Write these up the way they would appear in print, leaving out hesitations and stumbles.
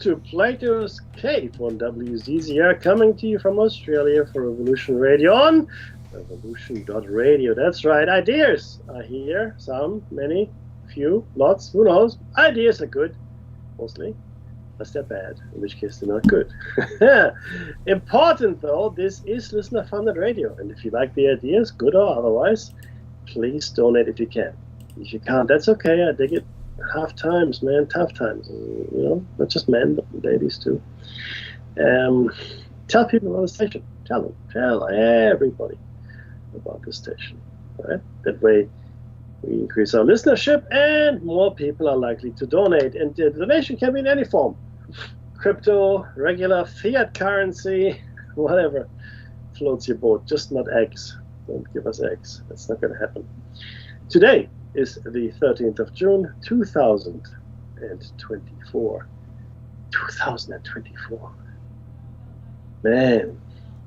to Plato's Cave on WZZR, coming to you from Australia for Revolution Radio on revolution.radio. That's right, ideas are here. Some, many, few, lots, who knows. Ideas are good, mostly. Unless they're bad, in which case they're not good. Important though, this is listener-funded radio, and if you like the ideas, good or otherwise, please donate if you can. If you can't, that's okay, I dig it. Tough times, man, tough times. Not just men, but ladies too. Tell people about the station. Tell everybody about the station. All right? That way we increase our listenership and more people are likely to donate. And the donation can be in any form. Crypto, regular fiat currency, whatever floats your boat. Just not eggs. Don't give us eggs. That's not going to happen. Today is the 13th of June, 2024. 2024. Man,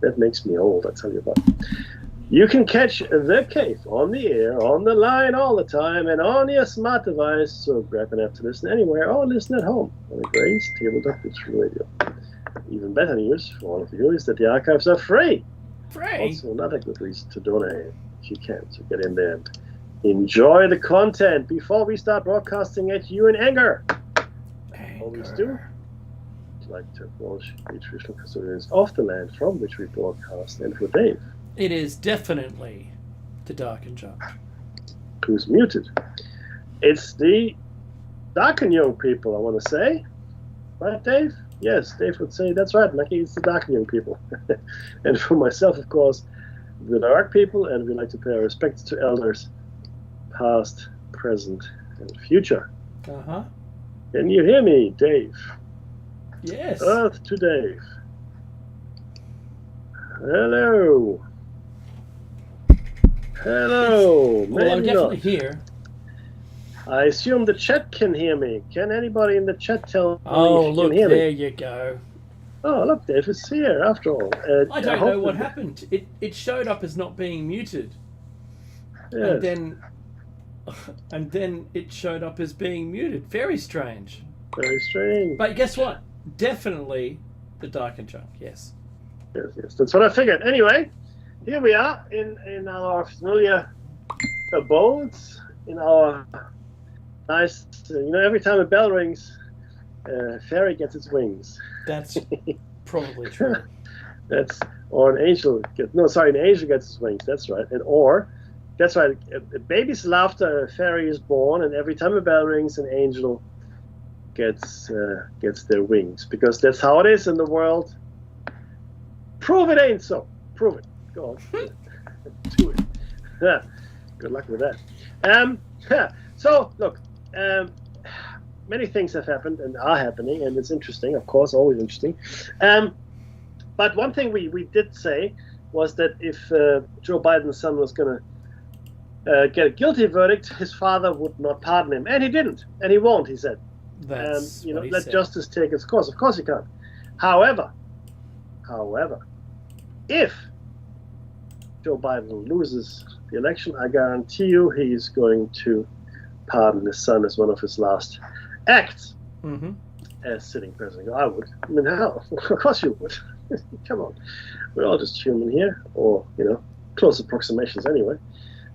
that makes me old, I tell you what. You can catch The Cave on the air, on the line all the time, and on your smart device, so grab an app to listen anywhere or listen at home on a Grace Tabletop Digital Radio. Even better news for all of you is that the archives are free. Free? Also another good reason to donate if you can, so get in there and enjoy the content before we start broadcasting at you in anger. Always do. I'd like to acknowledge the traditional custodians of the land from which we broadcast. And for Dave, it is definitely the Dark and Junk. Who's muted? It's the Dark and Young people, I want to say. Right, Dave? Yes, Dave would say, that's right, Mackie, it's the Dark and Young people. And for myself, of course, the Dark people, and we like to pay our respects to elders, past, present, and future. Uh-huh. Can you hear me, Dave? Yes. Earth to Dave. Hello. Hello. Well, I'm definitely here. I assume the chat can hear me. Can anybody in the chat tell me Oh, if you look, can hear there me? you go. Oh, look, Dave is here, after all. I don't know what happened. It showed up as not being muted. Yes. And then it showed up as being muted. Very strange. Very strange. But guess what? Definitely the Dark and Junk, yes. Yes, that's what I figured. Anyway, here we are in our familiar abodes, in our nice, every time a bell rings, fairy gets its wings. That's probably true. An angel gets its wings, that's right. That's right, a baby's laughter, a fairy is born, and every time a bell rings, an angel gets their wings, because that's how it is in the world. Prove it ain't so. Prove it. Go on. Do it. Good luck with that. So, look, many things have happened and are happening, and it's interesting, of course, always interesting. But one thing we did say was that if Joe Biden's son was going to get a guilty verdict, his father would not pardon him. And he didn't. And he won't, he said. That's what he let said. justice take its course. Of course he can't. However, if Joe Biden loses the election, I guarantee you he's going to pardon his son as one of his last acts as sitting president. I would. I mean, how? Of course you would. Come on. We're all just human here, or, close approximations anyway.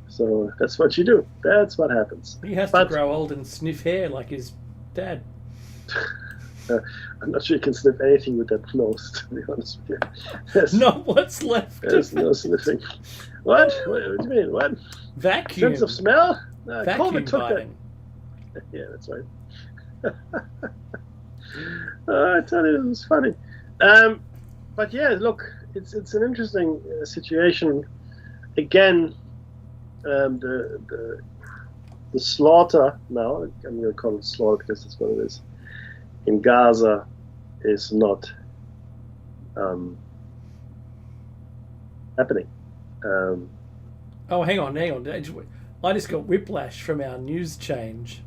So that's what you do. That's what happens. He has to grow old and sniff hair like his dad. I'm not sure you can sniff anything with that nose, to be honest with you. Not what's left. There's no sniffing. What? What do you mean? What? Vacuum. Sense of smell? Vacuum COVID took biting. that. Yeah, that's right. I tell you, it was funny. But yeah, look, it's an interesting situation. Again, the slaughter now, I'm going to call it slaughter because that's what it is, in Gaza is not happening. Oh, hang on. I just got whiplash from our news change.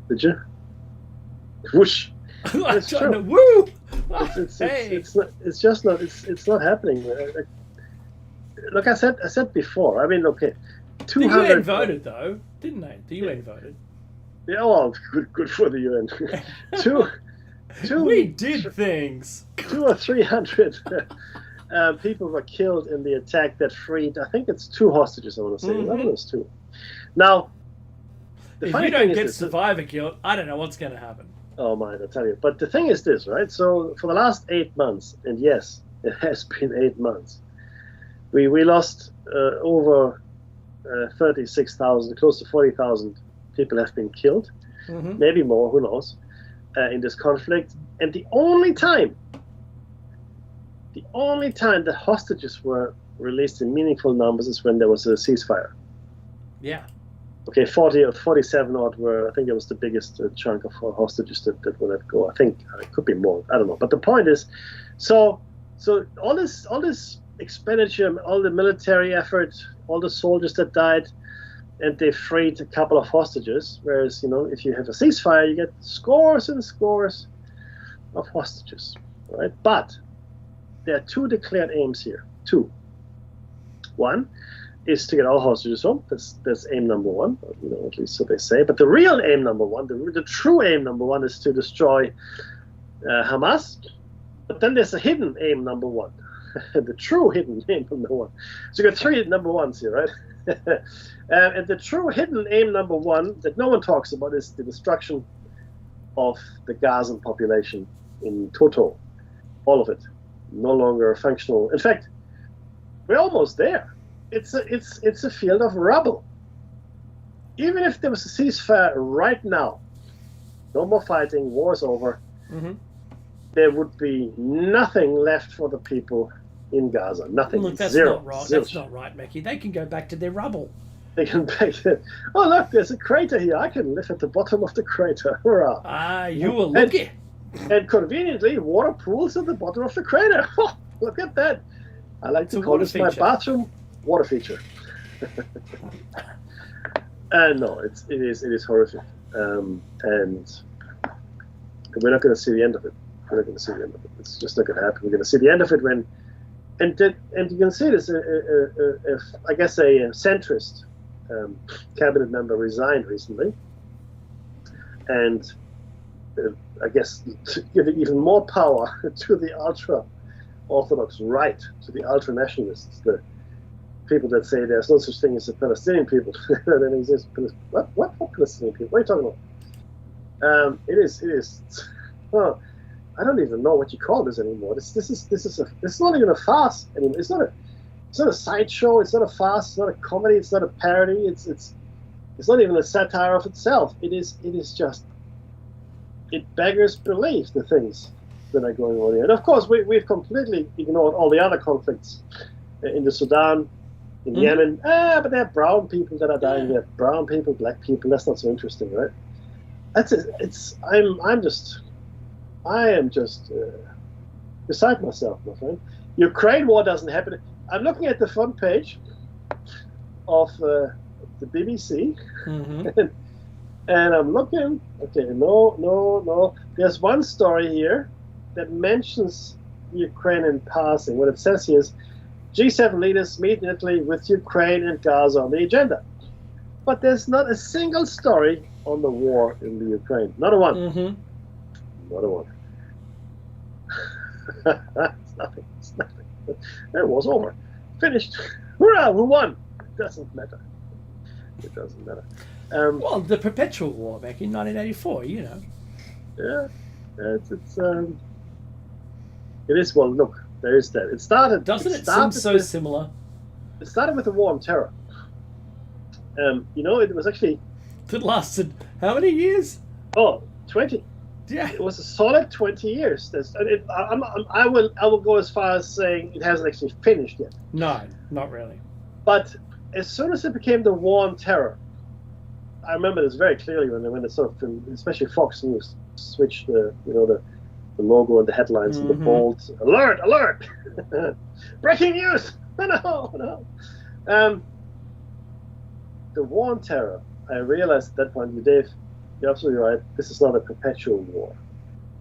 Did you? Whoosh. I'm trying to woo. It's not happening. Look, I said before. I mean, okay, 200. The UN voted though, didn't they? The UN voted. Yeah, well, good for the UN. We did things. 200 or 300 people were killed in the attack that freed, I think it's 2 hostages, I want to say. Mm-hmm. One of those 2. Now, if you don't get survivor killed, I don't know what's going to happen. Oh, my, I'll tell you. But the thing is this, right? So for the last 8 months, and yes, it has been 8 months, we lost over 36,000, close to 40,000 people have been killed, maybe more, who knows, in this conflict. And the only time that hostages were released in meaningful numbers is when there was a ceasefire. Yeah. Okay, 40 or 47 odd were, I think it was the biggest chunk of hostages that were let go. I think it could be more, I don't know. But the point is, so all this expenditure, all the military effort, all the soldiers that died, and they freed a couple of hostages. Whereas, if you have a ceasefire, you get scores and scores of hostages, right? But there are 2 declared aims here. 2. One is to get all hostages home. That's aim number 1, at least so they say. But the real aim number 1, the true aim number 1, is to destroy Hamas. But then there's a hidden aim number 1. The true hidden aim number 1. So you got 3 number 1s here, right? And the true hidden aim number 1 that no one talks about is the destruction of the Gazan population in total. All of it. No longer functional. In fact, we're almost there. It's a field of rubble. Even if there was a ceasefire right now, no more fighting, war's over, there would be nothing left for the people in Gaza. Nothing. Look, that's Zero. not right. Zilch. That's not right, Mickey. They can go back to their rubble. They can oh, look, there's a crater here. I can live at the bottom of the crater. Hurrah. Ah, you were lucky. And conveniently, water pools at the bottom of the crater. Oh, look at that. I like to call this my bathroom water feature. No, it is horrific. And we're not going to see the end of it. We're not going to see the end of it. It's just not going to happen. We're going to see the end of it when... And you can see this, I guess a centrist cabinet member resigned recently. And I guess to give even more power to the ultra-Orthodox right, to the ultra-nationalists, the people that say there's no such thing as a Palestinian people. That exist. What Palestinian people? What are you talking about? It is. Well, I don't even know what you call this anymore. This is not even a farce anymore. It's not a sideshow. It's not a farce. It's not a comedy. It's not a parody. It's not even a satire of itself. It is just. It beggars belief, the things that are going on here. And of course, we've completely ignored all the other conflicts in the Sudan, in Yemen. But they're brown people that are dying there. Brown people, black people. That's not so interesting, right? That's it. I am just beside myself, my friend. Ukraine war doesn't happen. I'm looking at the front page of the BBC, and I'm looking. Okay, no. There's one story here that mentions Ukraine in passing. What it says here is G7 leaders meet in Italy with Ukraine and Gaza on the agenda. But there's not a single story on the war in the Ukraine. Not a one. Not a one. It's nothing. It was over. Finished. Hurrah, we won. It doesn't matter. Well, the perpetual war back in 1984, Yeah. It is, well, look, there is that. It started... Doesn't it seem so similar? It started with the War on Terror. It was actually... It lasted how many years? 20. Yeah. It was a solid 20 years. I will go as far as saying it hasn't actually finished yet. No, not really. But as soon as it became the War on Terror, I remember this very clearly when it sort of, especially Fox News, switched the logo and the headlines and the bold alert, breaking news. No. The War on Terror. I realized at that point, Dave, you're absolutely right. This is not a perpetual war,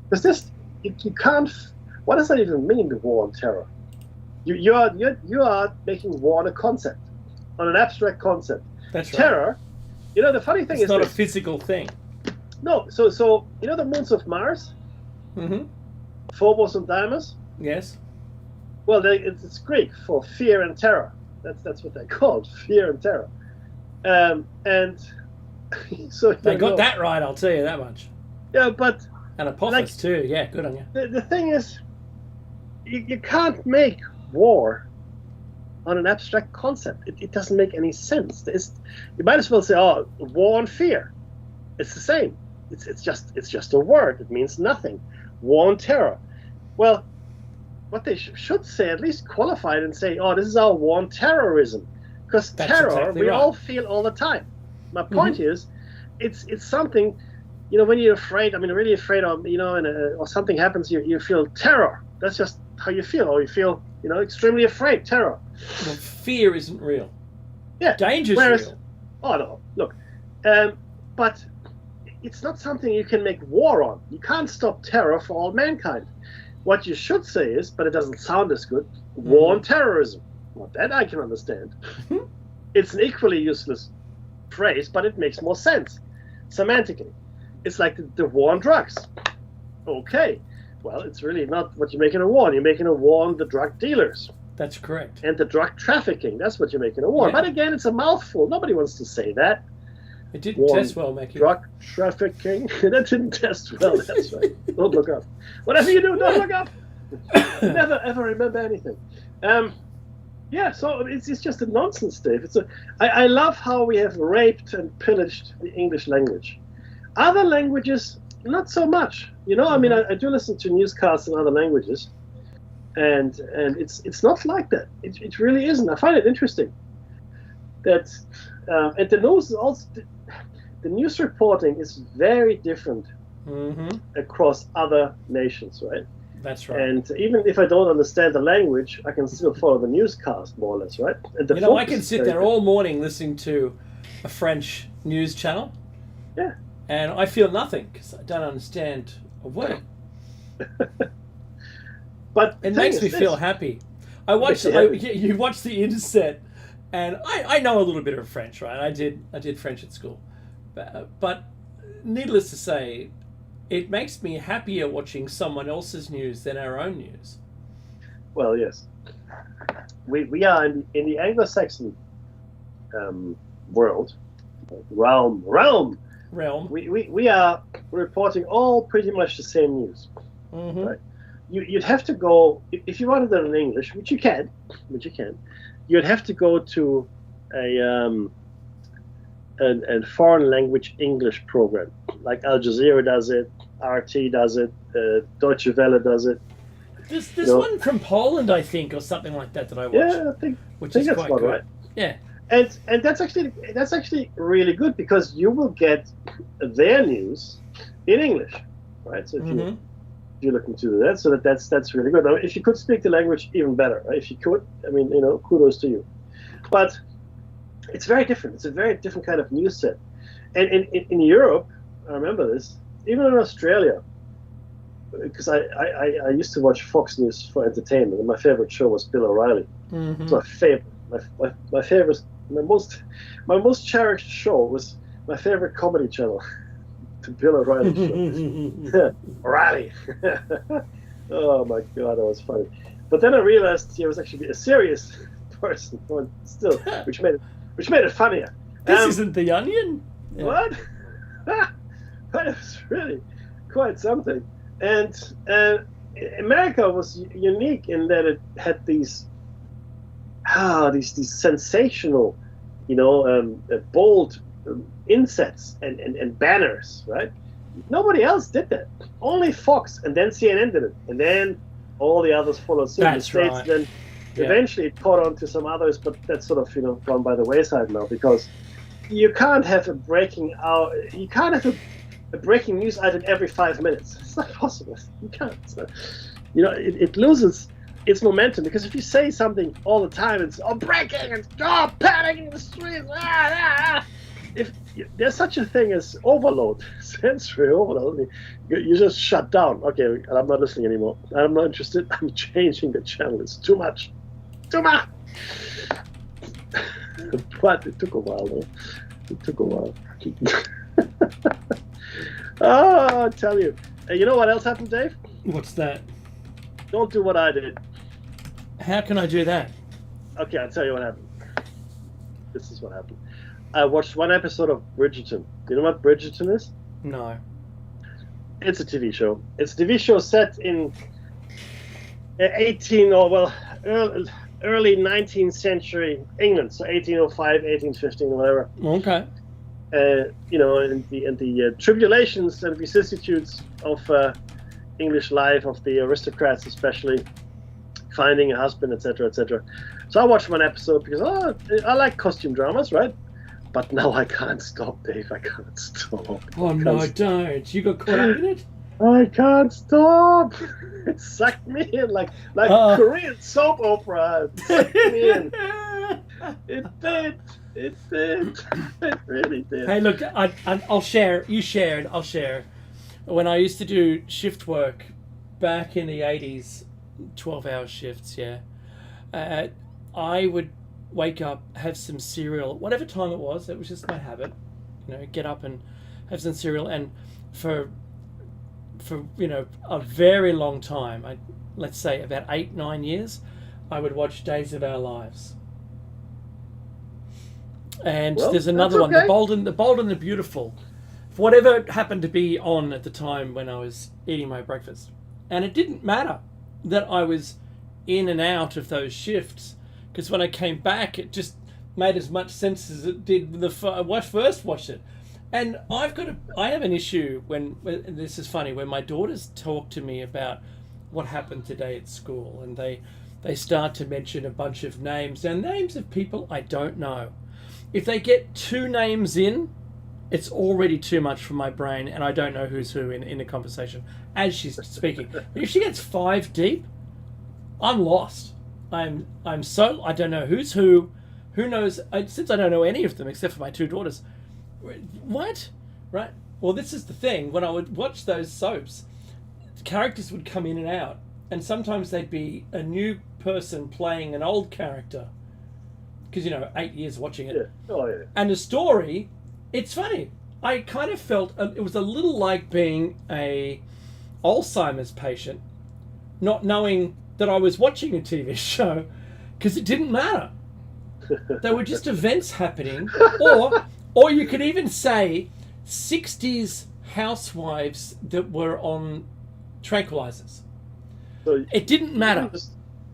because you can't. What does that even mean? The War on Terror. You are making war on a concept, on an abstract concept. That's right. Terror. The funny thing is it's not a physical thing. No. So the moons of Mars. Mm-hmm. Phobos and Deimos. Yes. Well, it's Greek for fear and terror. That's what they're called, fear and terror. And so They got that right, I'll tell you that much. Yeah, but and Apophis too. Yeah, good on you. The thing is, you can't make war on an abstract concept. It doesn't make any sense. You might as well say, "Oh, war on fear." It's the same. It's just a word. It means nothing. War on terror. Well, what they should say, at least qualify it and say, "Oh, this is our war on terrorism," because terror exactly we right. all feel all the time. My point is, it's something. When you're afraid, really afraid of, or something happens, you feel terror. That's just how you feel. Or you feel, extremely afraid, terror. Well, fear isn't real. Yeah. Danger's real. Oh, no. Look. But it's not something you can make war on. You can't stop terror for all mankind. What you should say is, but it doesn't sound as good, war on terrorism. Well, that I can understand. It's an equally useless phrase, but it makes more sense semantically. It's like the war on drugs. Okay, well, it's really not what you're making a war on. You're making a war on the drug dealers. That's correct. And the drug trafficking. That's what you're making a war on. But again, it's a mouthful. Nobody wants to say that. It didn't test well, Mackie. Drug trafficking. That didn't test well. That's right. Don't look up. Whatever you do, don't look up. Never ever remember anything. Yeah, so it's just a nonsense, Dave. I love how we have raped and pillaged the English language. Other languages, not so much. I do listen to newscasts in other languages, and it's not like that. It really isn't. I find it interesting that and the news is also the news reporting is very different across other nations, right? That's right. And even if I don't understand the language, I can still follow the newscast more or less, right? And I can sit there all morning listening to a French news channel. Yeah. And I feel nothing because I don't understand a word. But it makes me feel happy. You watch the Interset, and I know a little bit of French, right? I did French at school, but needless to say, it makes me happier watching someone else's news than our own news. Well, yes, we are in the Anglo-Saxon world realm. We are reporting all pretty much the same news. Right? You'd have to go if you wanted it in English, which you can. You'd have to go to a foreign language English program, like Al Jazeera does it, RT does it, Deutsche Welle does it. There's one from Poland, I think, or something like that I watched. Yeah, I think that's quite good. Right. Yeah. And that's actually really good because you will get their news in English, right? So if you're looking to do that, so that's really good. Now, if you could speak the language, even better. Right? If you could, kudos to you. But it's very different. It's a very different kind of news set. And in Europe, I remember this, even in Australia, because I used to watch Fox News for entertainment, and my favorite show was Bill O'Reilly. It's my favorite. My favorite, my most cherished show was my favorite comedy channel, the Bill O'Reilly show. O'Reilly. Oh my God, that was funny. But then I realized he was actually a serious person, still, which made it funnier. This isn't The Onion. Yeah. What? That was really quite something. And America was unique in that it had these sensational, bold insets and banners, right? Nobody else did that. Only Fox, and then CNN did it, and then all the others followed suit. That's the States right. Then eventually it caught on to some others, but that's sort of gone by the wayside now because you can't have a breaking news item every 5 minutes. It's not possible. You can't. It loses its momentum because if you say something all the time, it's breaking and panic in the streets. If there's such a thing as overload, sensory overload, you just shut down. Okay, I'm not listening anymore. I'm not interested. I'm changing the channel. It's too much. But it took a while, though. It took a while. Oh, I tell you. You know what else happened, Dave? What's that? Don't do what I did. How can I do that? Okay, I'll tell you what happened. This is what happened. I watched one episode of Bridgerton. You know what Bridgerton is? No. It's a TV show. It's a TV show set in 18 or well early 19th century England, so 1805, 1815, whatever. Okay. You know, in the tribulations and vicissitudes of English life, of the aristocrats especially, finding a husband, etc., etc. So I watched one episode because I like costume dramas, right? But now I can't stop, Dave. I can't stop. Oh no, don't! You got caught up in it. I can't stop. It sucked me in like Korean soap opera. It sucked me in. It did. It did. It really did. Hey, look, I'll share. You shared. I'll share. When I used to do shift work back in the 80s, 12-hour shifts, yeah, I would wake up, have some cereal, whatever time it was just my habit, you know, get up and have some cereal, and for you know, a very long time, let's say about 8-9 years, I would watch Days of Our Lives. And there's another one, The Bold and the Beautiful, whatever happened to be on at the time when I was eating my breakfast. And it didn't matter that I was in and out of those shifts, because when I came back, it just made as much sense as it did when I first watched it. And I have an issue when this is funny, when my daughters talk to me about what happened today at school, and they start to mention a bunch of names. Now, names of people I don't know. If they get 2 names in, it's already too much for my brain, and I don't know who's who in a conversation as she's speaking. But if she gets 5 deep, I'm lost. I don't know who's who. Who knows? Since I don't know any of them except for my 2 daughters. What? Right? Well, this is the thing. When I would watch those soaps, characters would come in and out, and sometimes they'd be a new person playing an old character. Because, you know, 8 years watching it. Yeah. Oh, yeah. And the story, it's funny. I kind of felt it was a little like being a Alzheimer's patient, not knowing that I was watching a TV show, because it didn't matter. They were just events happening, or you could even say 60s housewives that were on tranquilizers. So it didn't matter.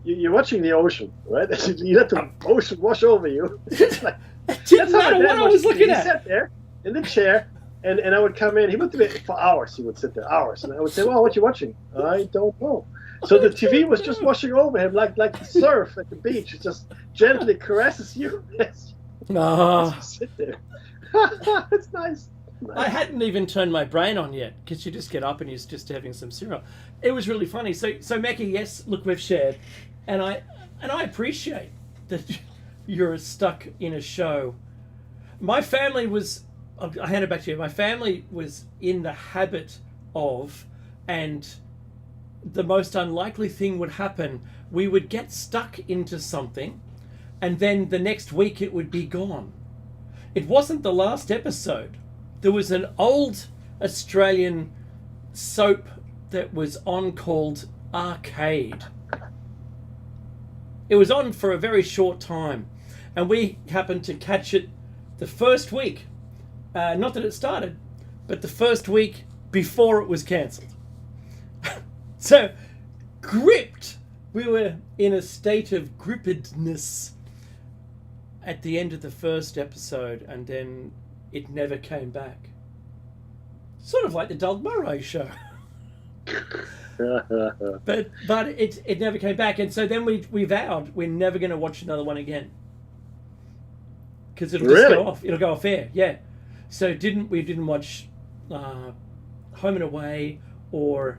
You're watching the ocean, right? You let the ocean wash over you. It's like, it didn't matter what I was looking at. He sat there in the chair, and I would come in. He would be for hours. He would sit there hours, and I would say, "Well, what are you watching?" I don't know. So the TV was just washing over him, like the surf at the beach. It just gently caresses you. As you sit there. It's nice. I hadn't even turned my brain on yet, because you just get up and you're just having some cereal. It was really funny. So Mackie, yes, look, we've shared, and I appreciate that you're stuck in a show. My family was, I'll hand it back to you. My family was in the habit of, and the most unlikely thing would happen. We would get stuck into something, and then the next week it would be gone. It wasn't the last episode. There was an old Australian soap that was on called Arcade. It was on for a very short time, and we happened to catch it the first week. Not that it started, but the first week before it was cancelled. So, gripped. We were in a state of grippedness at the end of the first episode, and then it never came back. Sort of like the Doug Murray show. but it never came back, and so then we vowed we're never going to watch another one again, because it'll just go off. It'll go off air, yeah. So we didn't watch Home and Away or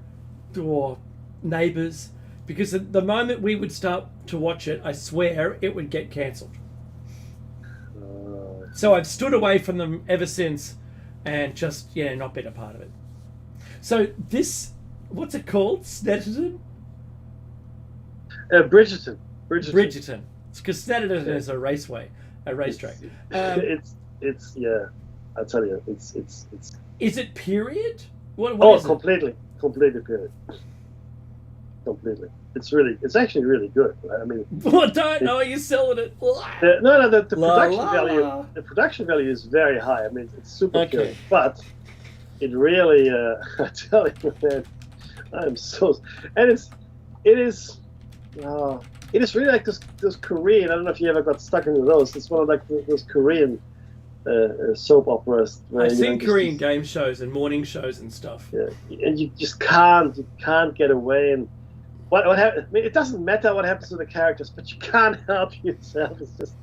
Neighbours, because the moment we would start to watch it, I swear it would get cancelled. So I've stood away from them ever since, and just not been a part of it. So this, what's it called? Snetterton? Bridgerton. Bridgerton. It's because Snetterton is a racetrack. It's yeah. I tell you, it's. Is it period? What is completely. it? completely period. Completely. It's actually really good. I mean, Well, don't know you're selling it. the La, production la, value. la. The production value is very high. I mean, it's super Okay. pure, but it really. I tell you, man, I'm so. And it is. It is really like those Korean. I don't know if you ever got stuck into those. It's one of like those Korean soap operas. Where, I've seen Korean game shows and morning shows and stuff. Yeah, and you just can't get away. And what happens? I mean, it doesn't matter what happens to the characters, but you can't help yourself. It's just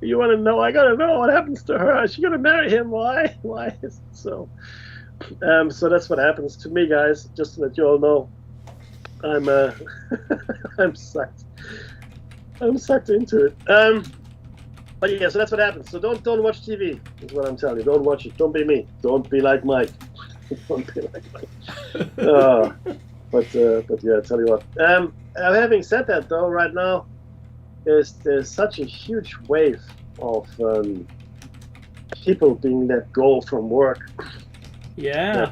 you want to know. I gotta know what happens to her. Is she gonna marry him? Why? Why is it so? So that's what happens to me, guys. Just to let you all know, I'm I'm sucked. I'm sucked into it. But yeah, so that's what happens. So don't watch TV. Is what I'm telling you. Don't watch it. Don't be me. Don't be like Mike. Don't be like Mike. But yeah, I tell you what. Having said that, though, right now there's such a huge wave of people being let go from work. Yeah.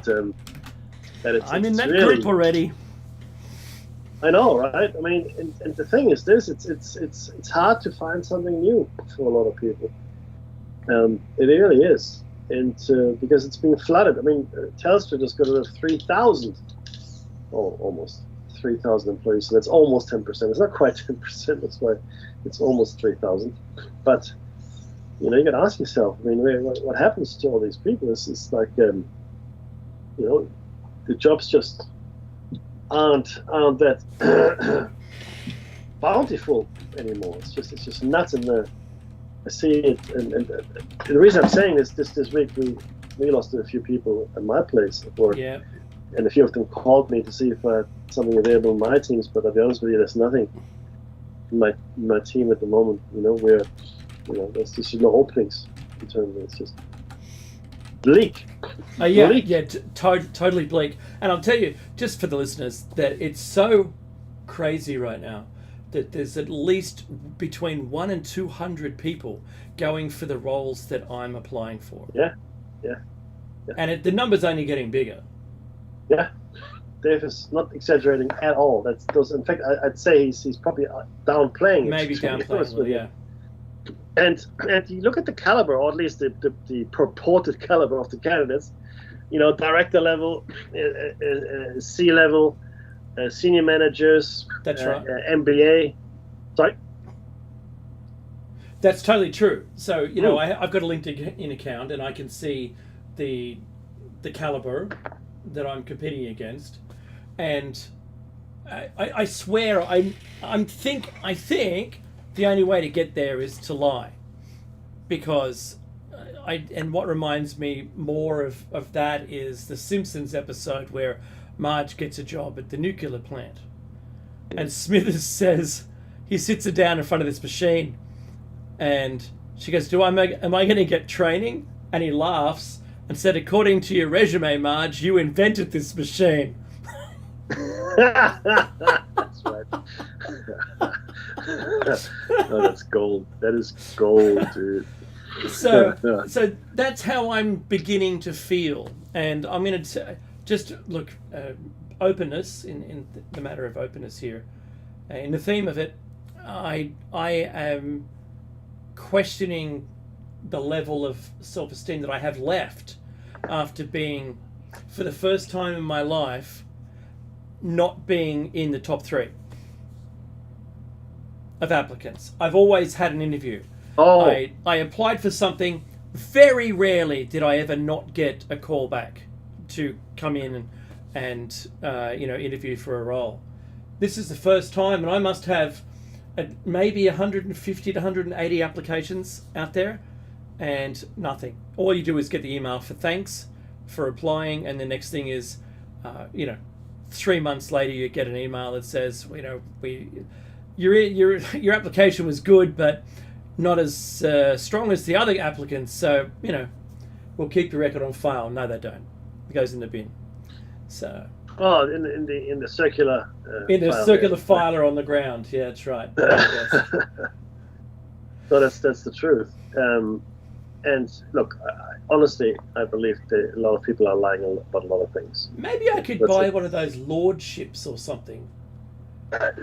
That I'm in that really, group already. I know, right? I mean, and the thing is this: it's hard to find something new for a lot of people. It really is, and because it's being flooded. I mean, Telstra just got rid of 3,000, almost 3,000 employees. So that's almost 10%. It's not quite 10%. That's why it's almost 3,000. But you got to ask yourself. I mean, what happens to all these people? It's like, the jobs just aren't that bountiful anymore. It's just nuts. And I see it, and the reason I'm saying this week we lost a few people at my place at work. Yeah. And a few of them called me to see if I had something available in my teams, but I'll be honest with you, there's nothing in my team at the moment. Where there's just no openings in terms of it's just bleak. Yeah, bleak. yeah, totally bleak. And I'll tell you, just for the listeners, that it's so crazy right now that there's at least between 100 and 200 people going for the roles that I'm applying for. Yeah. And the number's only getting bigger. Yeah, Dave is not exaggerating at all. That's those. In fact, I'd say he's probably downplaying it. Maybe downplaying it, yeah. And you look at the caliber, or at least the purported caliber of the candidates. Director level, C level, senior managers. That's right. MBA. Sorry. That's totally true. So I've got a LinkedIn account, and I can see the caliber that I'm competing against, and I swear I think the only way to get there is to lie, because what reminds me more of that is the Simpsons episode where Marge gets a job at the nuclear plant, and Smithers says he sits her down in front of this machine, and she goes, am I going to get training? And he laughs and said, according to your resume, Marge, you invented this machine. That's right. Oh, that's gold. That is gold, dude. So that's how I'm beginning to feel. And I'm going to just look, openness, in the matter of openness here. In the theme of it, I am questioning the level of self-esteem that I have left after being, for the first time in my life, not being in the top 3 of applicants. I've always had an interview. I applied for something. Very rarely did I ever not get a call back to come in and interview for a role. This is the first time, and I must have maybe 150 to 180 applications out there, and nothing. All you do is get the email for thanks for applying, and the next thing is, 3 months later you get an email that says, your application was good, but not as strong as the other applicants, so we'll keep your record on file. No, they don't. It goes in the bin. So. Oh, in the circular. Circular filer on the ground. Yeah, that's right. So that's the truth. And look, honestly, I believe that a lot of people are lying about a lot of things. Maybe I could buy one of those lordships or something.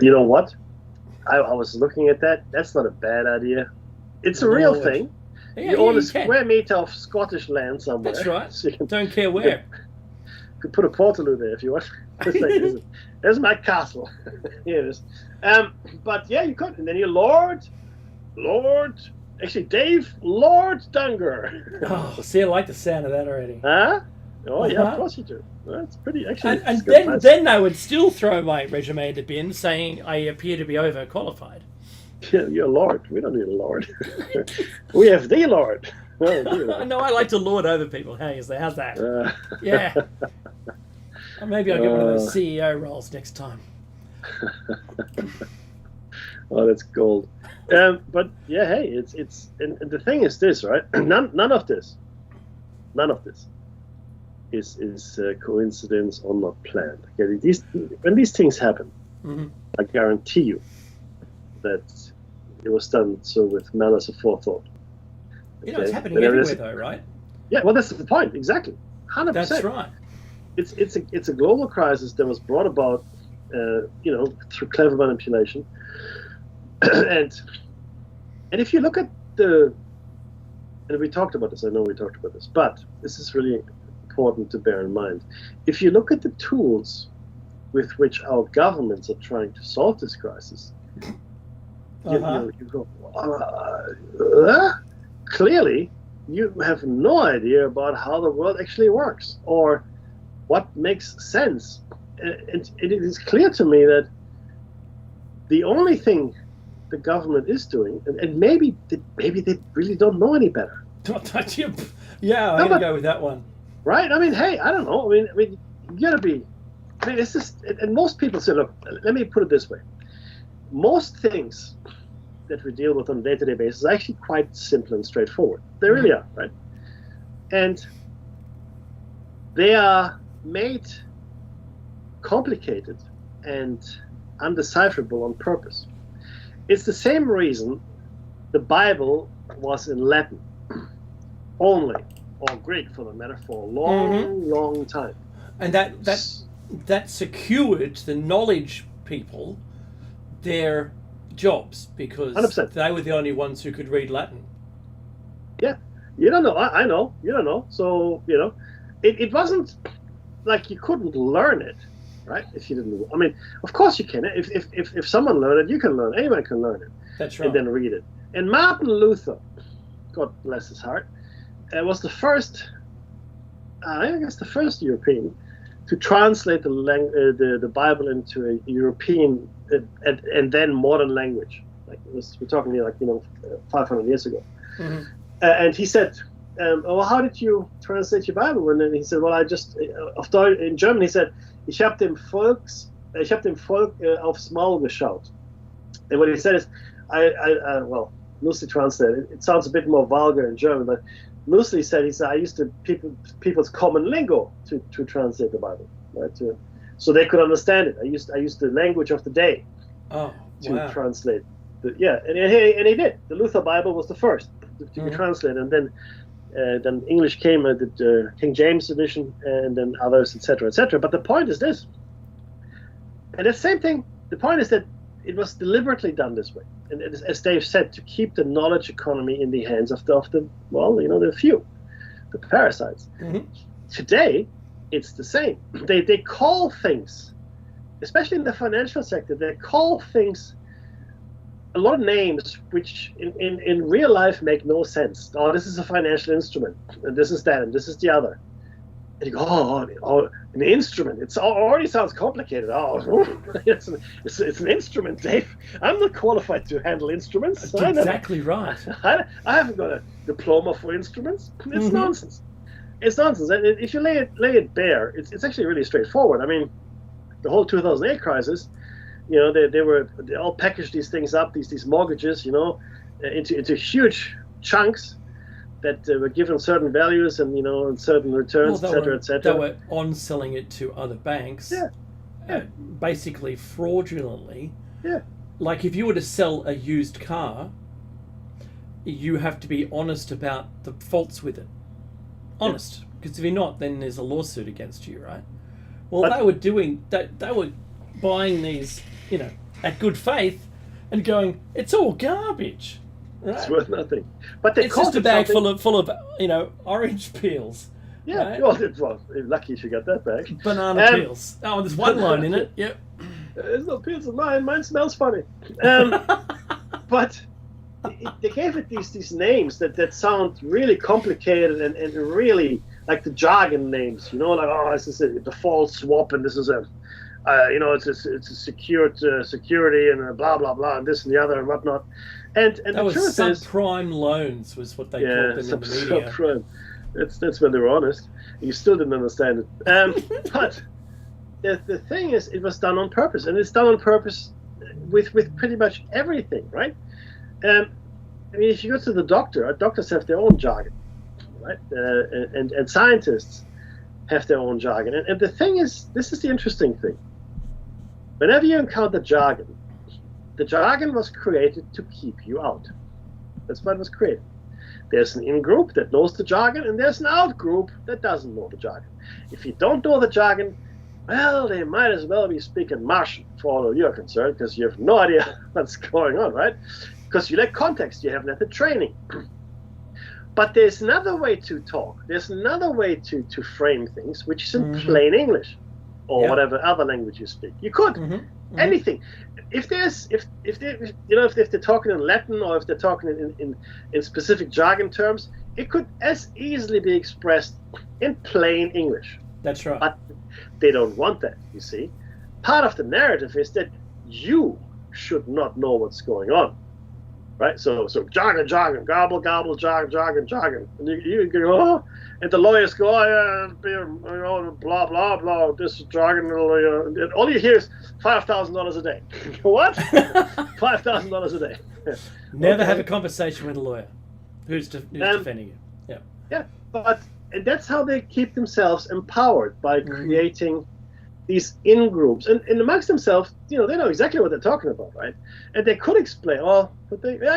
You know what? I was looking at that. That's not a bad idea. It's a real thing. Yeah, you own a you square meter of Scottish land somewhere. That's right. So Don't care where. You could put a Portaloo there if you want. There's my castle. Here it is. But yeah, you could. And then you're Lord, actually Dave, Lord Dunger. Oh, see, I like the sound of that already. Huh? Oh, yeah, of course you do. That's pretty, actually. And then they would still throw my resume in the bin saying I appear to be overqualified. Yeah, you're a lord. We don't need a lord. We have the lord. No, I like to lord over people. How's that? Yeah. Or maybe I'll get one of those CEO roles next time. Oh, that's gold. But yeah, hey, it's and the thing is this, right? None of this is coincidence or not planned. Okay, when these things happen, I guarantee you that it was done so with malice aforethought. You know, it's happening everywhere, though, right? Yeah, well, that's the point. Exactly, 100%. That's right. It's a global crisis that was brought about, through clever manipulation, and if you look at and we talked about this. I know we talked about this, but this is really important to bear in mind. If you look at the tools with which our governments are trying to solve this crisis, you go, clearly you have no idea about how the world actually works or what makes sense. And it is clear to me that the only thing the government is doing, and maybe they really don't know any better. Yeah, I'm going to go with that one. Right? I mean, hey, I don't know. I mean, you gotta be. I mean, it's just, and most people say, look, let me put it this way. Most things that we deal with on a day-to-day basis are actually quite simple and straightforward. They really are, right? And they are made complicated and undecipherable on purpose. It's the same reason the Bible was in Latin only, or Greek for the matter, for a long time. And that secured the knowledge people their jobs because 100%. They were the only ones who could read Latin. Yeah, you don't know. I know. You don't know. So it wasn't like you couldn't learn it, right? If you didn't. I mean, of course you can. If someone learned it, you can learn. Anyone can learn it. That's right. And then read it. And Martin Luther, God bless his heart, was the first, I guess, the first European to translate the Bible into a European and then modern language. Like we're talking here, 500 years ago. And he said, "Well, how did you translate your Bible?" And then he said, "Well, I just in German." He said, "Ich habe dem Volk aufs Maul geschaut." And what he said is, well, loosely translated, it sounds a bit more vulgar in German, but loosely said, he said, I used to people's common lingo to translate the Bible, right? So they could understand it. I used the language of the day to translate. And he did. The Luther Bible was the first to be translated, and then English came, the King James edition, and then others, etc., etc. But the point is this, and the same thing. The point is that it was deliberately done this way, and as Dave said, to keep the knowledge economy in the hands of the few, the parasites. Today, it's the same. They call things, especially in the financial sector, they call things a lot of names which in real life make no sense. Oh, this is a financial instrument, and this is that, and this is the other. And you go, oh, an instrument. It already sounds complicated. Oh, it's an instrument, Dave. I'm not qualified to handle instruments. That's exactly right. I haven't got a diploma for instruments. It's nonsense. It's nonsense. And if you lay it bare, it's actually really straightforward. I mean, the whole 2008 crisis, they all packaged these things up, these mortgages, into huge chunks that were given certain values and certain returns, etc., etc. They were on selling it to other banks, basically fraudulently. Yeah. Like if you were to sell a used car, you have to be honest about the faults with it. Honest, because if you're not, then there's a lawsuit against you, right? Well, they were doing that. They were buying these, at good faith, and going, it's all garbage. Right? It's worth nothing. But they it's just a bag full of orange peels. Yeah, right? well, lucky if you got that bag. Banana peels. Oh, there's one line in it. Yep. There's no peels in mine. Mine smells funny. But they gave it these names that sound really complicated and really like the jargon names. This is a default swap, and this is it's a secured security and blah blah blah, and this and the other and whatnot. And that the was truth is, subprime loans was what they called them in the media. Subprime. That's when they were honest. You still didn't understand it. But the thing is, it was done on purpose, and it's done on purpose with pretty much everything, right? If you go to the doctor, doctors have their own jargon, right? And scientists have their own jargon. And the thing is, this is the interesting thing. Whenever you encounter jargon, the jargon was created to keep you out. That's why it was created. There's an in-group that knows the jargon, and there's an out-group that doesn't know the jargon. If you don't know the jargon, well, they might as well be speaking Martian for all you're concerned, because you have no idea what's going on, right? Because you lack context, you haven't had the training. But there's another way to talk. There's another way to frame things, which is in plain English, or whatever other language you speak. You could anything. If they're talking in Latin, or if they're talking in specific jargon terms, it could as easily be expressed in plain English. That's right. But they don't want that, you see. Part of the narrative is that you should not know what's going on. Right? So jargon, gobble, gobble, jargon. And you go, oh, and the lawyers go, oh, yeah, blah, blah, blah, this is jargon. And all you hear is $5,000 a day. What? $5,000 a day. Never have a conversation with a lawyer who's defending you. Yeah. Yeah, but and that's how they keep themselves empowered, by creating these in-groups. And amongst themselves, they know exactly what they're talking about, right? And they could explain, I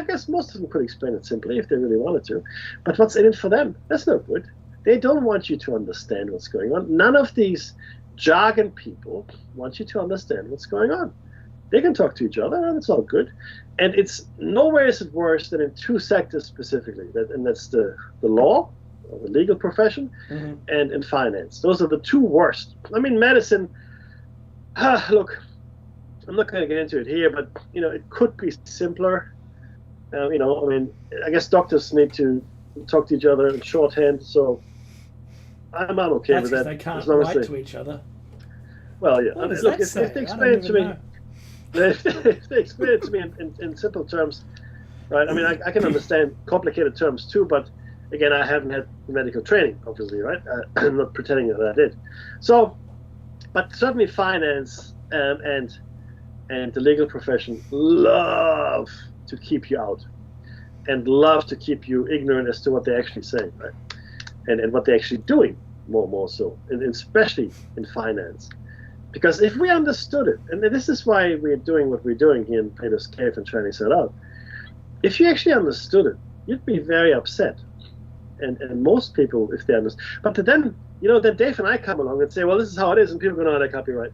guess most of them could explain it simply if they really wanted to. But what's in it for them? That's no good. They don't want you to understand what's going on. None of these jargon people want you to understand what's going on. They can talk to each other, and it's all good. And it's nowhere is it worse than in two sectors specifically, and that's the law, or the legal profession, and in finance. Those are the two worst. I mean, medicine, look, I'm not going to get into it here, but, it could be simpler. I guess doctors need to talk to each other in shorthand, so I'm okay with that. They can't write to each other. Well, yeah. What does Look, that say? If they explain it to me, if they explain it to me in simple terms, right? I mean, I can understand complicated terms too, but again, I haven't had medical training, obviously, right? I'm not pretending that I did. So, but certainly finance and the legal profession love to keep you out, and love to keep you ignorant as to what they're actually saying, right? And what they're actually doing, more so, and especially in finance. Because if we understood it, and this is why we're doing what we're doing here in Platos Cave and trying to set out, if you actually understood it, you'd be very upset. And most people, if they understand, but then, then Dave and I come along and say, well, this is how it is, and people go, no, that can't be right.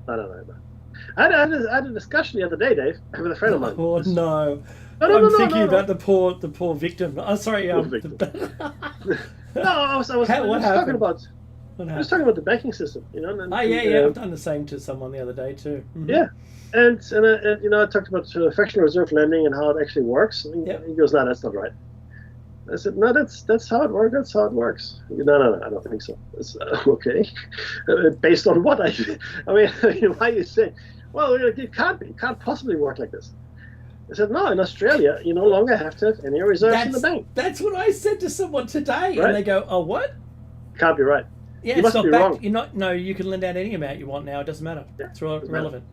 No. I had a discussion the other day, Dave, with a friend of mine. Oh, no. I'm thinking about the poor victim. Oh, sorry. Poor victim. No, I was talking about the banking system, I've done the same to someone the other day too. Yeah, and I talked about fractional reserve lending and how it actually works. And he goes, no, that's not right. I said, no, that's how it works. That's how it works. No, I don't think so. It's okay. Based on what I mean, why you say, well, it can't possibly work like this. I said, no, in Australia, you no longer have to have any reserves in the bank. That's what I said to someone today, right? And they go, oh, what? Can't be right. Yeah, you it's must not be back. wrong. You're not. No, you can lend out any amount you want now. It doesn't matter. Yeah, it's relevant.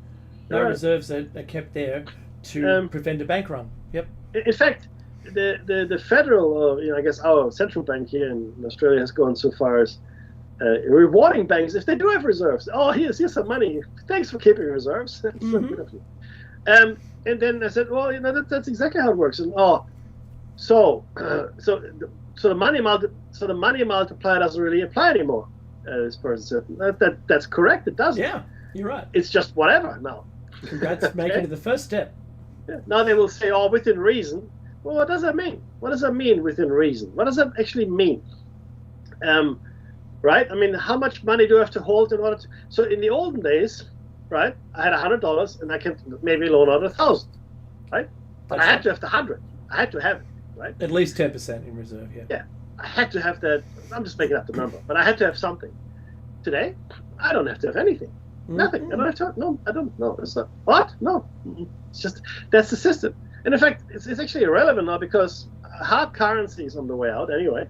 No right. reserves are kept there to prevent a bank run. Yep. In fact, the federal, I guess our central bank here in Australia has gone so far as rewarding banks if they do have reserves. Oh, here's some money. Thanks for keeping reserves. That's so good of you. And then I said, well, that's exactly how it works. And So, so the money multiplier doesn't really apply anymore. This person said that's correct. It doesn't. Yeah, you're right. It's just whatever now. Congrats, Okay. making it the first step. Yeah. Now they will say, "Oh, within reason." Well, what does that mean? What does that mean within reason? What does that actually mean? Right? I mean, how much money do I have to hold in order to? So in the olden days, right, I had $100 and I can maybe loan out 1,000, right? But I had to have the 100. I had to have it, right? At least 10% in reserve. Yeah. Yeah, I had to have that. I'm just making up the number, but I had to have something. Today, I don't have to have anything. Nothing. I don't have to. No, I don't. No, it's not. What? No. It's just that's the system. And in fact, it's actually irrelevant now because hard currency is on the way out anyway.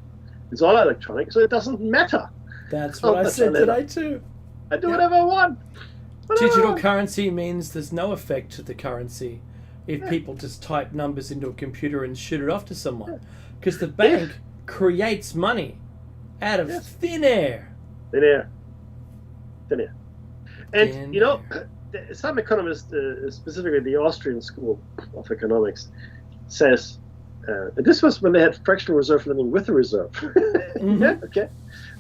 It's all electronic, so it doesn't matter. That's what I said today too. I do whatever I want. Digital currency means there's no effect to the currency if people just type numbers into a computer and shoot it off to someone. Because the bank creates money out of thin air. Thin air. And, you know, some economists, specifically the Austrian School of Economics, says, this was when they had fractional reserve lending with a reserve. Yeah, okay.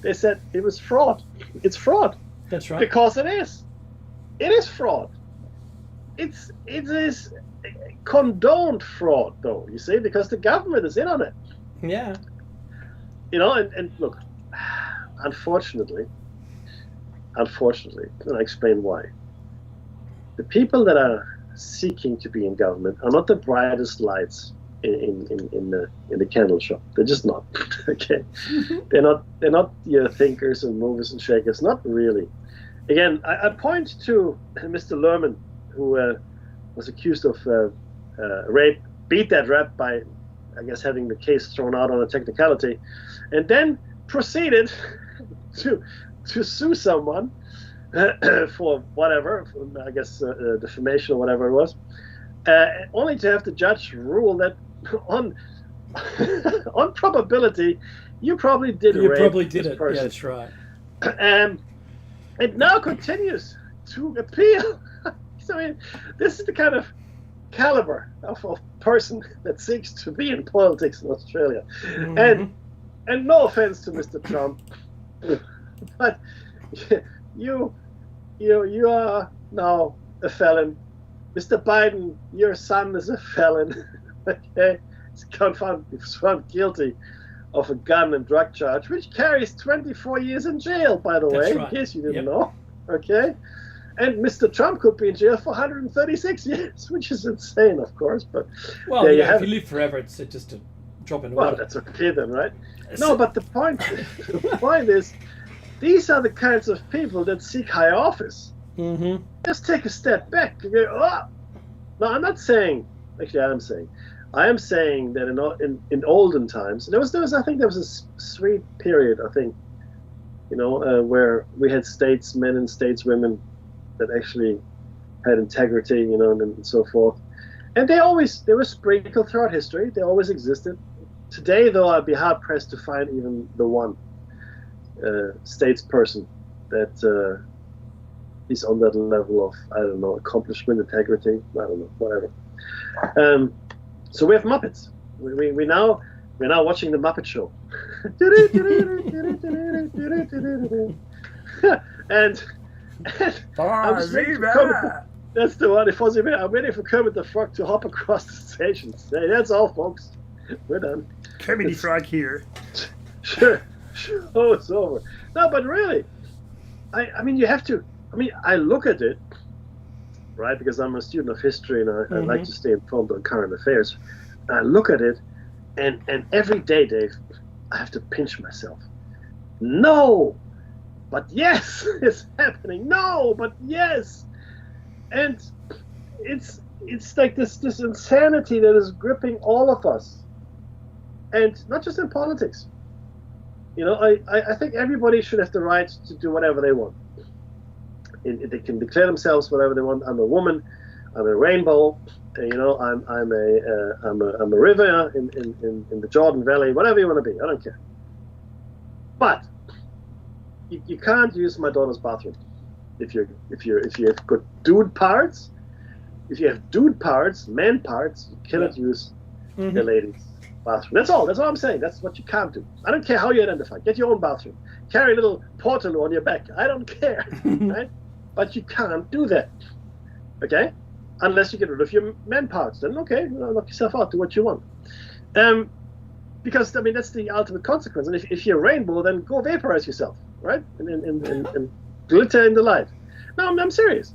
They said it was fraud. It's fraud. That's right. Because it is. It is fraud. It is condoned fraud, though, you see, because the government is in on it. Yeah. You know, and look, unfortunately, and I explain why. The people that are seeking to be in government are not the brightest lights in the candle shop. They're just not. Okay, they're not your thinkers and movers and shakers. Not really. Again, I point to Mr. Lerman, who was accused of rape, beat that rap by, I guess, having the case thrown out on a technicality, and then proceeded to sue someone for whatever, I guess defamation or whatever it was, only to have the judge rule that on probability, you probably did rape. You probably did it. Person. Yeah, that's right. It now continues to appeal. So, I mean, this is the kind of caliber of person that seeks to be in politics in Australia. And no offense to Mr. Trump, but you are now a felon. Mr. Biden, your son is a felon. Okay, he's found guilty of a gun and drug charge, which carries 24 years in jail, by the way, in case you didn't know. Okay, and Mr. Trump could be in jail for 136 years, which is insane, of course. But if you live forever, it's just a drop in the water. Well, that's okay then, right? No, but the point is, these are the kinds of people that seek high office. Just take a step back. You go, oh. No, I'm not saying. Actually, I am saying that in olden times, there was I think there was a sweet period, I think, where we had statesmen and stateswomen that actually had integrity, and so forth. And they were sprinkled throughout history. They always existed. Today, though, I'd be hard pressed to find even the one statesperson that is on that level of, I don't know, accomplishment, integrity, I don't know, whatever. So we have Muppets. We're now watching the Muppet Show. and that's the one. I'm waiting for Kermit the Frog to hop across the stage and say, "That's all, folks. We're done." Kermit the Frog here. Sure. Oh, it's over. No, but really, I mean, you have to. I mean, I look at it, right, because I'm a student of history and I like to stay informed on current affairs. I look at it, and every day, Dave, I have to pinch myself. No, but yes, it's happening. No, but yes, and it's like this insanity that is gripping all of us, and not just in politics. I think everybody should have the right to do whatever they want. They can declare themselves whatever they want. I'm a woman. I'm a rainbow. I'm a river in the Jordan Valley. Whatever you want to be, I don't care. But you can't use my daughter's bathroom if you have got dude parts. If you have dude parts, man parts, you cannot use the ladies' bathroom. That's all. That's all I'm saying. That's what you can't do. I don't care how you identify. Get your own bathroom. Carry a little portaloo on your back. I don't care, right? But you can't do that, okay? Unless you get rid of your man parts. Then okay, knock yourself out. Do what you want. Because I mean that's the ultimate consequence. And if you're a rainbow, then go vaporize yourself, right? And glitter in the light. No, I'm serious.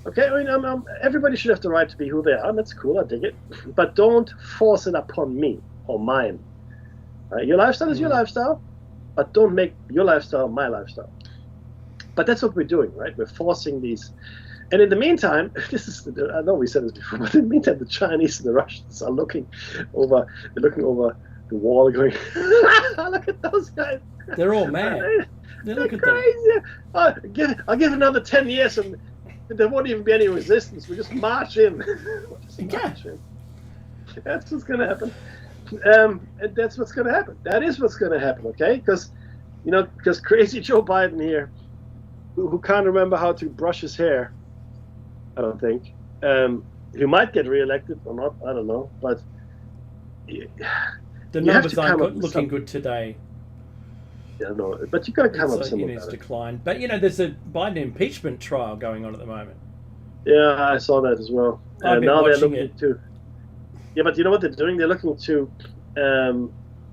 Okay, I mean, everybody should have the right to be who they are, and that's cool, I dig it. But don't force it upon me or mine. Your lifestyle is your lifestyle, but don't make your lifestyle my lifestyle. But that's what we're doing, right? We're forcing these. And in the meantime, I know we said this before, but in the meantime, the Chinese and the Russians are looking over the wall going, look at those guys. They're all mad. They're crazy. I'll give another 10 years and there won't even be any resistance. We just march in. March in. That's what's going to happen. And that's what's going to happen. That is what's going to happen, okay? Because crazy Joe Biden here, who can't remember how to brush his hair, I don't think. He might get reelected or not, I don't know. But the numbers aren't looking good today. Yeah, no, but you've got to come up with something. It's declined. But there's a Biden impeachment trial going on at the moment. Yeah, I saw that as well. I've been watching it. Yeah, but you know what they're doing? They're looking to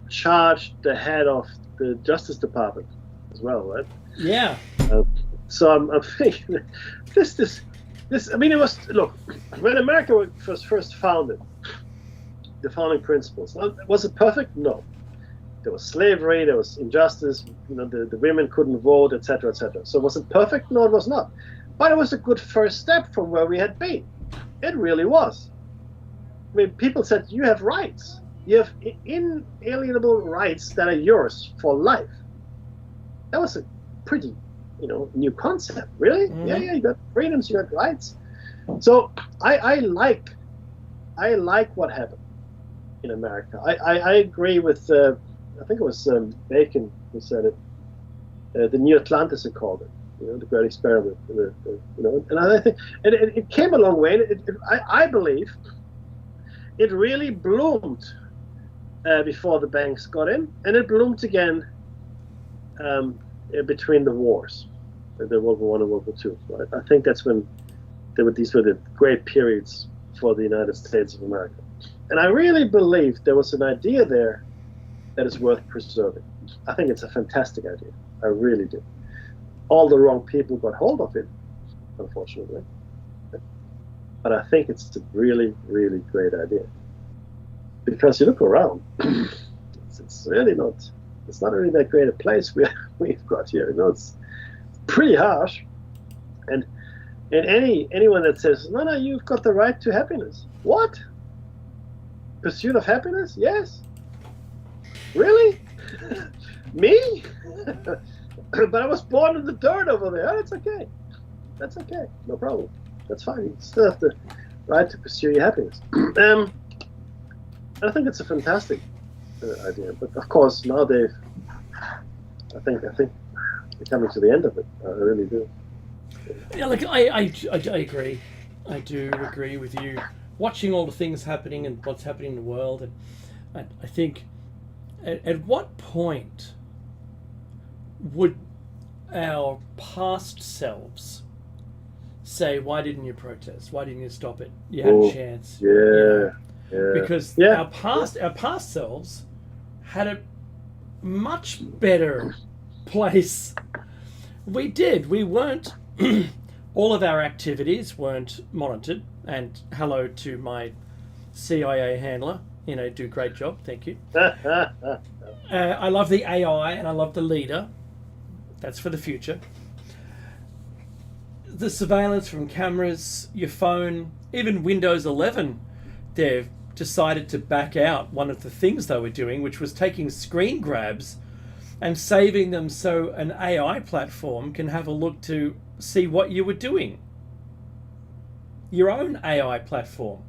charge the head of the Justice Department as well, right? Yeah. So I'm thinking this. I mean, it was when America was first founded. The founding principles. Was it perfect? No. There was slavery, there was injustice, the women couldn't vote, etc., etc. So was it perfect? No, it was not. But it was a good first step from where we had been. It really was. I mean, people said, you have rights. You have inalienable rights that are yours for life. That was a pretty, new concept. Really? Mm-hmm. Yeah, you got freedoms, you got rights. So I like what happened in America. I agree with... I think it was Bacon who said it. The New Atlantis, he called it. The Great Experiment. And I think it came a long way. I believe it really bloomed before the banks got in, and it bloomed again between the wars, the World War I and World War II. Right? I think that's when these were the great periods for the United States of America. And I really believe there was an idea there that is worth preserving. I think it's a fantastic idea. I really do. All the wrong people got hold of it, unfortunately. But I think it's a really, really great idea. Because you look around, it's really not. It's not really that great a place we've got here. It's pretty harsh. And anyone that says, no, you've got the right to happiness. What? Pursuit of happiness? Yes. Really? Me? But I was born in the dirt over there. Oh, that's okay. That's okay. No problem. That's fine. You still have the right to pursue your happiness. I think it's a fantastic idea. But of course, now I think they're coming to the end of it. I really do. Yeah, look, I agree. I do agree with you. Watching all the things happening and what's happening in the world, and I think. At what point would our past selves say, why didn't you protest? Why didn't you stop it? You had a chance. Yeah. Because our past selves had a much better place. We did. We weren't... all of our activities weren't monitored. And hello to my CIA handler. Do a great job. Thank you. I love the AI and I love the leader. That's for the future. The surveillance from cameras, your phone, even Windows 11, they've decided to back out one of the things they were doing, which was taking screen grabs and saving them so an AI platform can have a look to see what you were doing. Your own AI platform.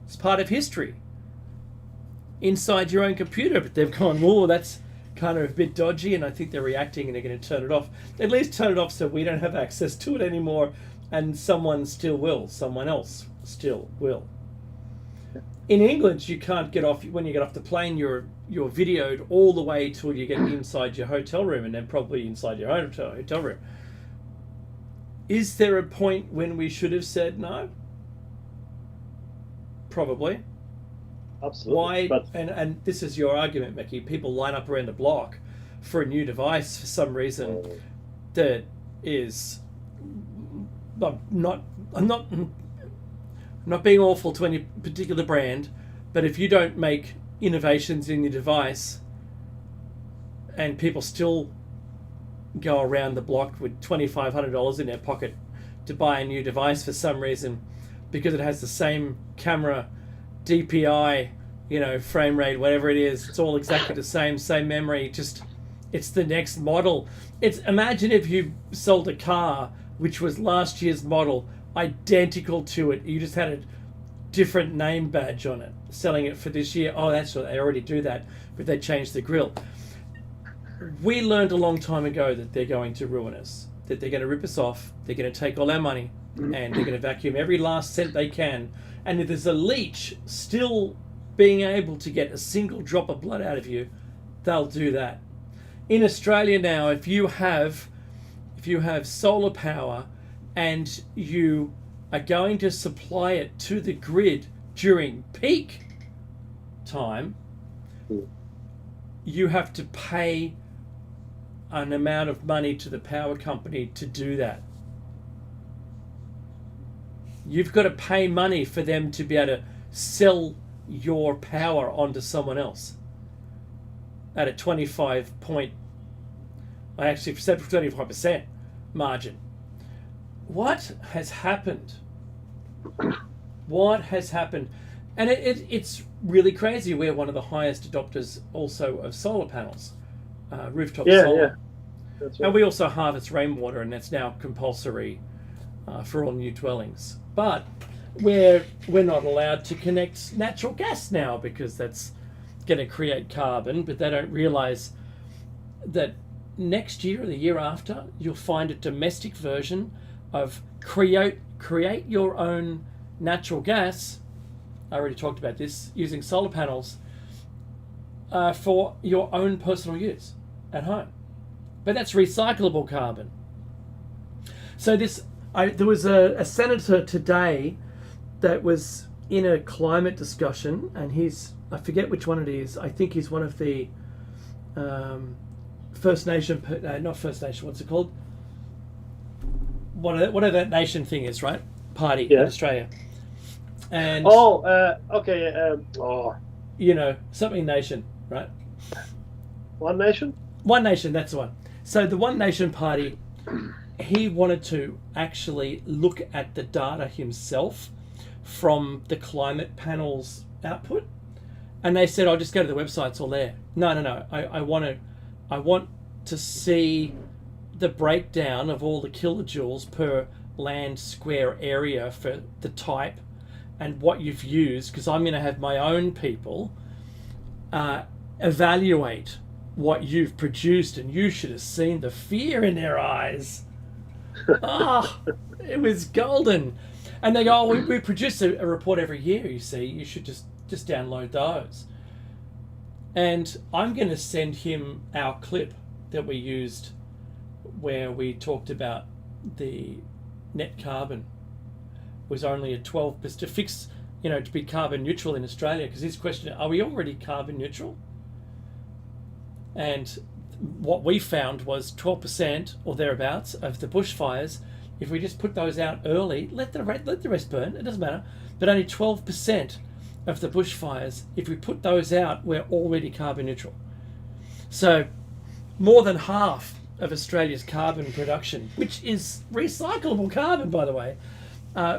It's part of history. Inside your own computer, but they've gone, whoa, that's kind of a bit dodgy, and I think they're reacting and they're going to turn it off. At least turn it off so we don't have access to it anymore, and someone else still will. In England, you can't get off when you get off the plane. You're videoed all the way till you get inside your hotel room, and then probably inside your hotel room. Is there a point when we should have said no? Probably. Absolutely. Why? But And this is your argument, Mickey. People line up around the block for a new device for some reason that is. I'm not being awful to any particular brand, but if you don't make innovations in your device, and people still go around the block with $2,500 in their pocket to buy a new device for some reason, because it has the same camera, DPI, frame rate, whatever it is, it's all exactly the same memory, just it's the next model. Imagine if you sold a car which was last year's model, identical to it, you just had a different name badge on it, selling it for this year. Oh, that's what they already do that, but they changed the grill. We learned a long time ago that they're going to ruin us, that they're going to rip us off, they're going to take all our money, and they're going to vacuum every last cent they can. And if there's a leech still being able to get a single drop of blood out of you, they'll do that. In Australia now, if you have solar power and you are going to supply it to the grid during peak time, you have to pay an amount of money to the power company to do that. You've got to pay money for them to be able to sell your power onto someone else at a 25% margin. What has happened? What has happened? And it's really crazy. We're one of the highest adopters also of solar panels, rooftop solar. Yeah. That's right. And we also harvest rainwater, and that's now compulsory for all new dwellings. But we're not allowed to connect natural gas now because that's going to create carbon, but they don't realize that next year or the year after, you'll find a domestic version of create your own natural gas. I already talked about this, using solar panels for your own personal use at home. But that's recyclable carbon. So there was a senator today that was in a climate discussion, and I forget which one it is. I think he's one of the First Nation, not First Nation, what's it called? Whatever that nation thing is, right? Party in Australia. And something nation, right? One Nation? One Nation, that's the one. So the One Nation Party, he wanted to actually look at the data himself from the climate panel's output. And they said, I'll just go to the website, it's all there. No. I want to see the breakdown of all the kilojoules per land square area for the type and what you've used, because I'm going to have my own people evaluate what you've produced, and you should have seen the fear in their eyes. It was golden. And they go, we produce a report every year, you see, you should just download those. And I'm going to send him our clip that we used where we talked about the net carbon was only a 12% to fix, to be carbon neutral in Australia, because his question, are we already carbon neutral? And what we found was 12% or thereabouts of the bushfires, if we just put those out early, let the rest burn, it doesn't matter, but only 12% of the bushfires, if we put those out, we're already carbon neutral. So more than half of Australia's carbon production, which is recyclable carbon, by the way,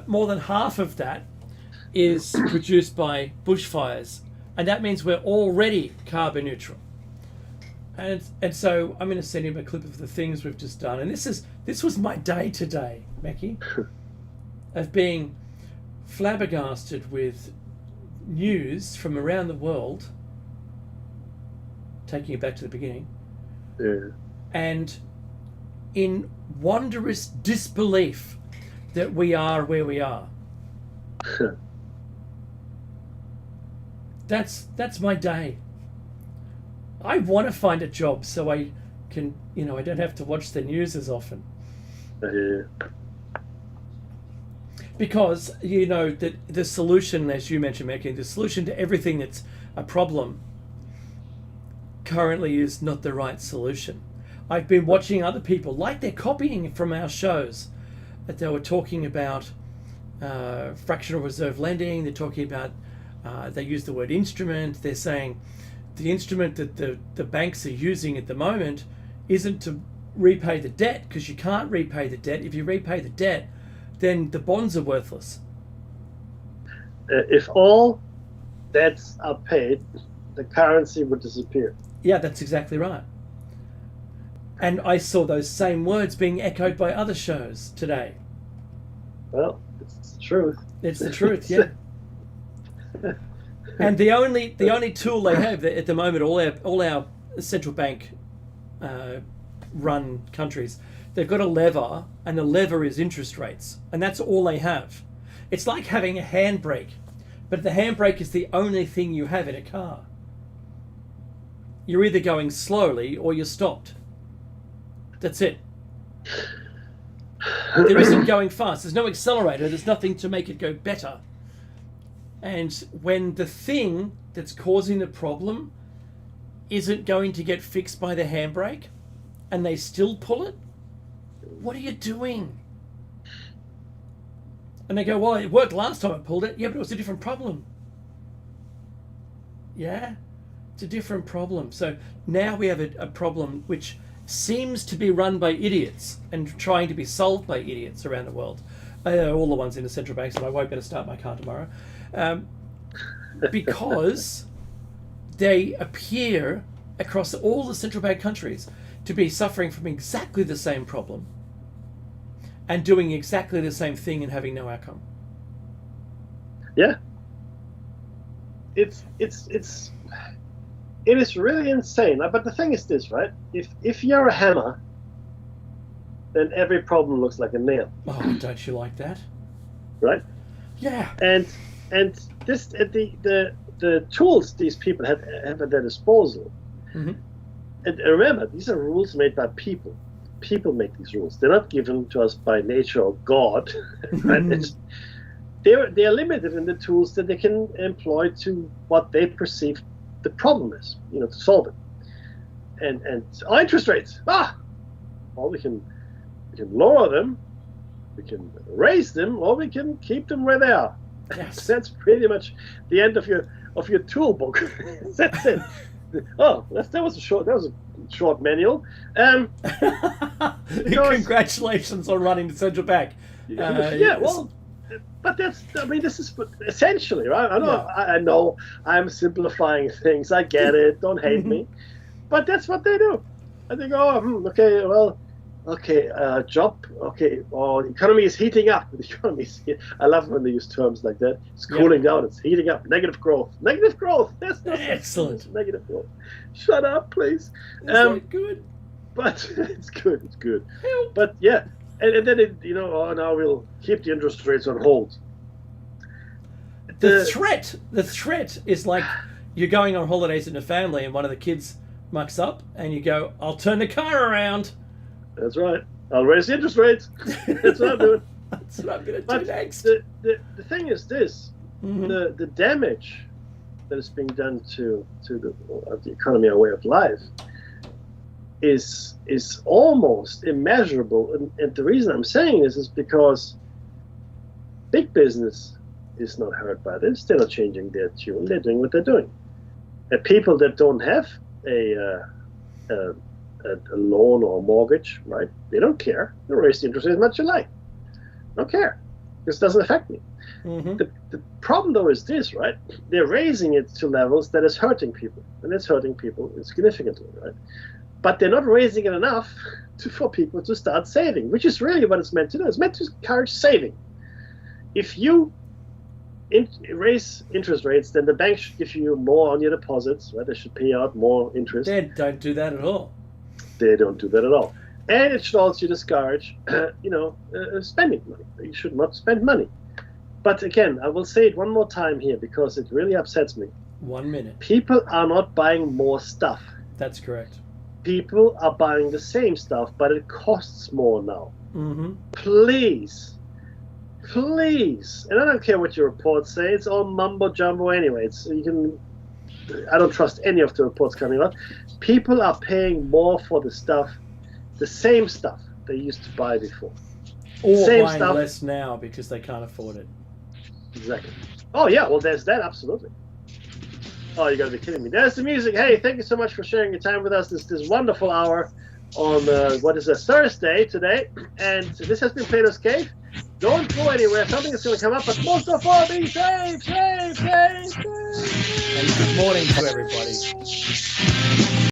more than half of that is produced by bushfires, and that means we're already carbon neutral. And so I'm going to send him a clip of the things we've just done. And this was my day today, Mackie, of being flabbergasted with news from around the world, taking it back to the beginning, and in wondrous disbelief that we are where we are. That's my day. I want to find a job so I can, I don't have to watch the news as often. Because that the solution, as you mentioned, Mackie, the solution to everything that's a problem currently is not the right solution. I've been watching other people, like they're copying from our shows, that they were talking about fractional reserve lending. They're talking about, they use the word instrument. They're saying the instrument that the banks are using at the moment isn't to repay the debt, because you can't repay the debt. If you repay the debt, then the bonds are worthless. If all debts are paid, the currency would disappear. Yeah, that's exactly right. And I saw those same words being echoed by other shows today. Well, it's the truth. It's the truth, yeah. And the only tool they have at the moment, all our central bank run countries, they've got a lever, and the lever is interest rates, and that's all they have. It's like having a handbrake, but the handbrake is the only thing you have in a car. You're either going slowly or you're stopped. That's it. There isn't going fast. There's no accelerator. There's nothing to make it go better. And when the thing that's causing the problem isn't going to get fixed by the handbrake, and they still pull it, what are you doing? And they go, well, it worked last time I pulled it. Yeah, but it was a different problem. Yeah, it's a different problem. So now we have a problem which seems to be run by idiots and trying to be solved by idiots around the world. All the ones in the central banks, and I won't better start my car tomorrow. Because they appear across all the central bank countries to be suffering from exactly the same problem and doing exactly the same thing and having no outcome. Yeah. It is really insane. But the thing is this, right? If you're a hammer, then every problem looks like a nail. Oh, don't you like that? Right? Yeah. And this the tools these people have at their disposal. Mm-hmm. And remember, these are rules made by people. People make these rules. They're not given to us by nature or God. Right? They're limited in the tools that they can employ to what they perceive the problem is, to solve it. And interest rates. Well, we can lower them, we can raise them, or we can keep them where they are. Yes. That's pretty much the end of your toolbook. That's it. Oh, that was a short manual. Congratulations on running the central bank. But this is essentially, right? I know I'm simplifying things. I get it. Don't hate me. But that's what they do. And they go, job, the economy is heating up. I love when they use terms like that. It's cooling down. It's heating up. Negative growth. There's no excellent negative growth. Shut up, please. That's good. But it's good. It's good. Help. But yeah. And then now we'll keep the interest rates on hold. The threat is like you're going on holidays in a family and one of the kids mucks up and you go, I'll turn the car around. That's right. I'll raise the interest rates. That's what I'm doing. That's what I'm going to do next. The thing is this, the damage that is being done to the economy, our way of life, is almost immeasurable. And the reason I'm saying this is because big business is not hurt by this. They're not changing their tune. They're doing what they're doing. And people that don't have a loan or a mortgage, right? They don't care. They'll raise the interest rate as much as you like. Don't care. This doesn't affect me. Mm-hmm. The problem, though, is this, right? They're raising it to levels that is hurting people. And it's hurting people significantly, right? But they're not raising it enough for people to start saving, which is really what it's meant to do. It's meant to encourage saving. If you raise interest rates, then the bank should give you more on your deposits, right? They should pay out more interest. They don't do that at all. They don't do that at all. And it should also discourage, spending money. You should not spend money. But again, I will say it one more time here because it really upsets me. 1 minute. People are not buying more stuff. That's correct. People are buying the same stuff, but it costs more now. Mm-hmm. Please, and I don't care what your reports say. It's all mumbo jumbo anyway. I don't trust any of the reports coming out. People are paying more for the same stuff they used to buy before. Or Same buying stuff. less now because they can't afford it. Exactly. Oh yeah, well there's that, absolutely. Oh, you gotta be kidding me. There's the music. Hey, thank you so much for sharing your time with us this wonderful hour on what is a Thursday today. And this has been Plato's Cave. Don't go anywhere. Something is going to come up, but most of all, be safe. And good morning to everybody.